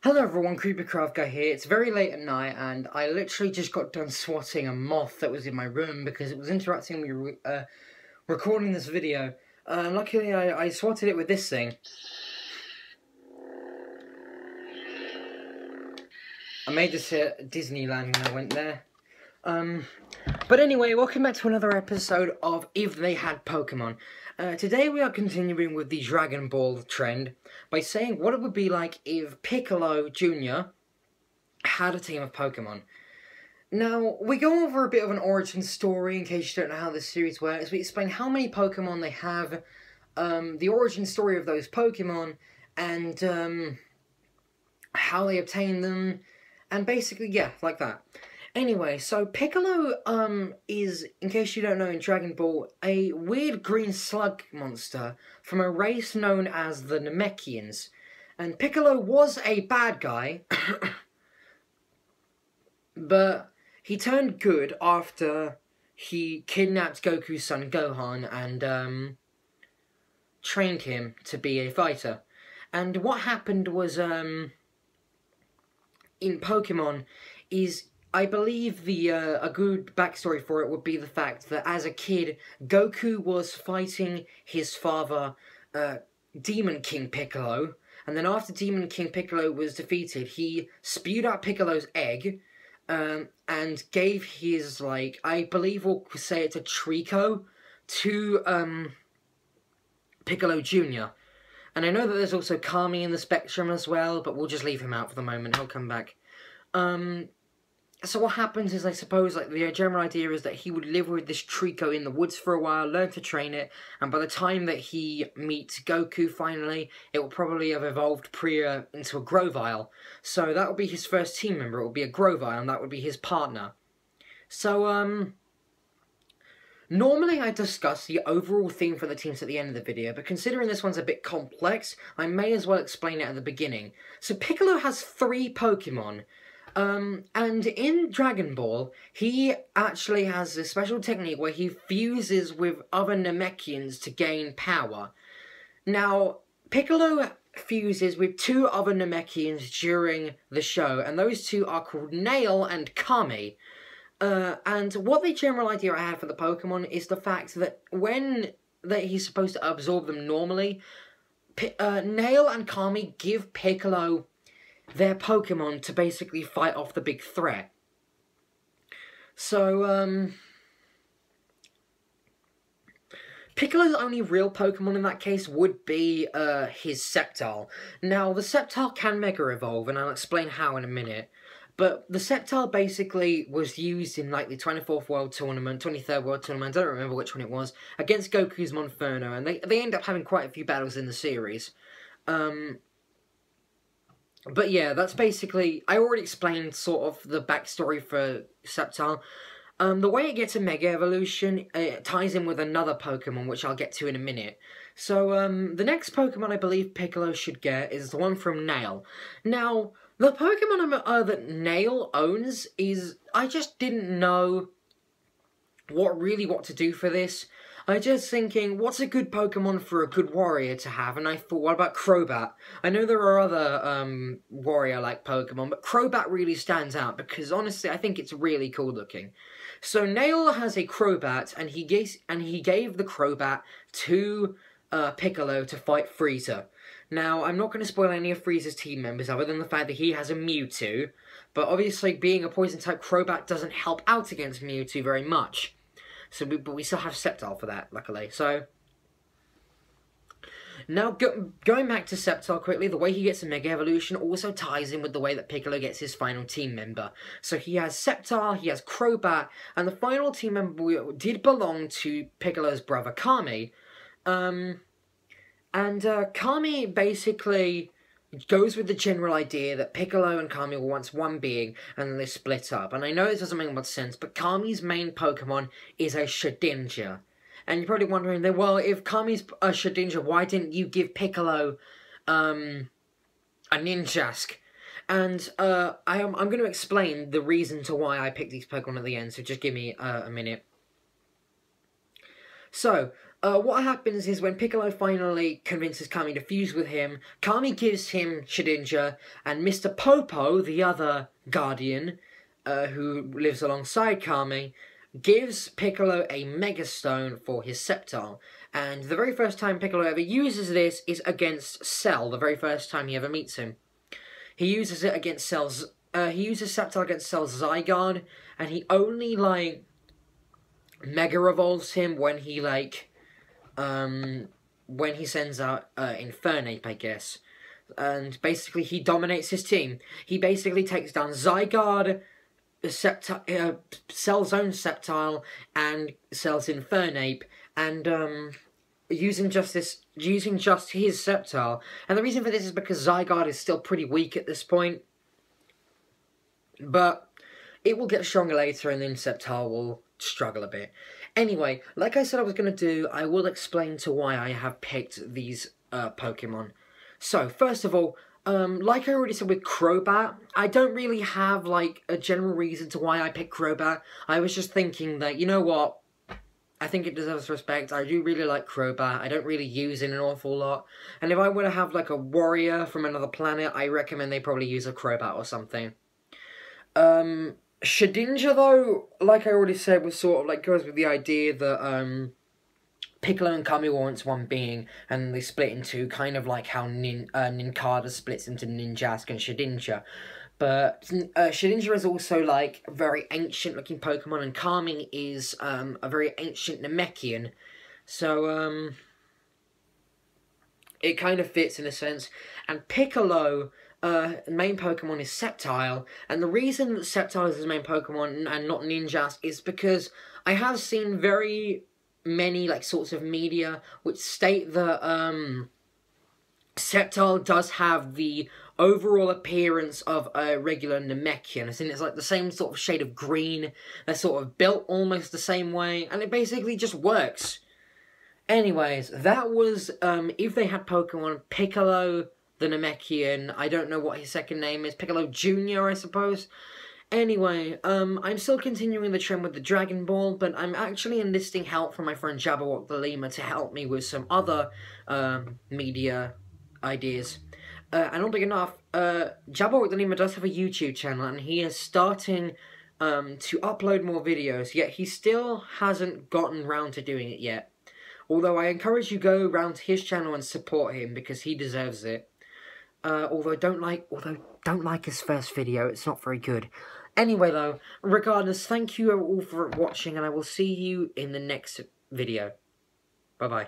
Hello everyone, Creepycraft Guy here. It's very late at night and I literally just got done swatting a moth that was in my room because it was interrupting me recording this video. Luckily I swatted it with this thing. I made this at Disneyland when I went there. But anyway, welcome back to another episode of If They Had Pokemon. Today we are continuing with the Dragon Ball trend by saying what it would be like if Piccolo Jr. had a team of Pokemon. Now, we go over a bit of an origin story in case you don't know how this series works. We explain how many Pokemon they have, the origin story of those Pokemon, and how they obtain them, and basically, yeah, like that. Anyway, so Piccolo is, in case you don't know in Dragon Ball, a weird green slug monster from a race known as the Namekians. And Piccolo was a bad guy, but he turned good after he kidnapped Goku's son Gohan and trained him to be a fighter. And what happened was, in Pokemon, is I believe a good backstory for it would be the fact that as a kid, Goku was fighting his father, Demon King Piccolo, and then after Demon King Piccolo was defeated, he spewed out Piccolo's egg, and gave his, like, I believe we'll say it's a Trico, to, Piccolo Jr. And I know that there's also Kami in the spectrum as well, but we'll just leave him out for the moment, he'll come back. So what happens is, I suppose, like, the general idea is that he would live with this Trico in the woods for a while, learn to train it, and by the time that he meets Goku finally, it will probably have evolved into a Grovyle. So that would be his first team member, it would be a Grovyle, and that would be his partner. So, normally I discuss the overall theme for the teams at the end of the video, but considering this one's a bit complex, I may as well explain it at the beginning. So Piccolo has 3 Pokemon. And in Dragon Ball, he actually has a special technique where he fuses with other Namekians to gain power. Now, Piccolo fuses with 2 other Namekians during the show, and those 2 are called Nail and Kami. And what the general idea I had for the Pokemon is the fact that he's supposed to absorb them normally, Nail and Kami give Piccolo their Pokemon to basically fight off the big threat. So, Piccolo's only real Pokemon in that case would be, his Sceptile. Now, the Sceptile can Mega Evolve, and I'll explain how in a minute. But the Sceptile basically was used in, like, the 24th World Tournament, 23rd World Tournament, I don't remember which one it was, against Goku's Monferno, and they end up having quite a few battles in the series. But yeah, that's basically, I already explained sort of the backstory for Sceptile. The way it gets a Mega Evolution, it ties in with another Pokemon, which I'll get to in a minute. So, the next Pokemon I believe Piccolo should get is the one from Nail. Now, the Pokemon that Nail owns is, I just didn't know what to do for this. I just thinking, what's a good Pokemon for a good warrior to have? And I thought, what about Crobat? I know there are other warrior-like Pokemon, but Crobat really stands out because honestly, I think it's really cool looking. So Nail has a Crobat, and he gave the Crobat to Piccolo to fight Frieza. Now, I'm not going to spoil any of Frieza's team members other than the fact that he has a Mewtwo, but obviously being a poison-type Crobat doesn't help out against Mewtwo very much. So, but we still have Sceptile for that, luckily. So, now going back to Sceptile quickly, the way he gets a Mega Evolution also ties in with the way that Piccolo gets his final team member. So he has Sceptile, he has Crobat, and the final team member did belong to Piccolo's brother Kami. Kami basically goes with the general idea that Piccolo and Kami were once one being, and then they split up. And I know this doesn't make much sense, but Kami's main Pokemon is a Shedinja. And you're probably wondering, well, if Kami's a Shedinja, why didn't you give Piccolo, a Ninjask? And, I'm going to explain the reason to why I picked these Pokemon at the end, so just give me, a minute. So, What happens is when Piccolo finally convinces Kami to fuse with him, Kami gives him Shedinja, and Mr. Popo, the other Guardian, who lives alongside Kami, gives Piccolo a Mega Stone for his Sceptile. And the very first time Piccolo ever uses this is against Cell, the very first time he ever meets him. He uses it against Cell's, he uses Sceptile against Cell's Zygarde, and he only, like, Mega Revolves him when he, like, when he sends out Infernape, I guess. And basically he dominates his team. He basically takes down Zygarde, Cell's own Sceptile, and Cell's Infernape, and using just his Sceptile. And the reason for this is because Zygarde is still pretty weak at this point. But it will get stronger later, and then Sceptile will struggle a bit. Anyway, like I said I was going to do, I will explain to why I have picked these Pokemon. So, first of all, like I already said with Crobat, I don't really have, like, a general reason to why I picked Crobat. I was just thinking that, you know what, I think it deserves respect. I do really like Crobat. I don't really use it an awful lot. And if I were to have, like, a warrior from another planet, I recommend they probably use a Crobat or something. Shedinja, though, like I already said, was sort of, like, goes with the idea that, Piccolo and Kami were once one being, and they split into kind of like how Nincada splits into Ninjask and Shedinja. But Shedinja is also, like, a very ancient-looking Pokemon, and Kami is, a very ancient Namekian. So, it kind of fits in a sense. And Piccolo, main Pokemon is Sceptile, and the reason that Sceptile is his main Pokemon and not Ninjask is because I have seen very many, like, sorts of media which state that, Sceptile does have the overall appearance of a regular Namekian. I think it's, like, the same sort of shade of green, they're sort of built almost the same way, and it basically just works. Anyways, that was, if they had Pokemon, Piccolo, the Namekian, I don't know what his second name is, Piccolo Jr., I suppose. Anyway, I'm still continuing the trend with the Dragon Ball, but I'm actually enlisting help from my friend Jabberwock the Lemur to help me with some other, media ideas. And not big enough, Jabberwock the Lemur does have a YouTube channel, and he is starting, to upload more videos, yet he still hasn't gotten round to doing it yet. Although I encourage you go round to his channel and support him, because he deserves it. Although don't like his first video, it's not very good. Anyway though, regardless, thank you all for watching, and I will see you in the next video. Bye bye.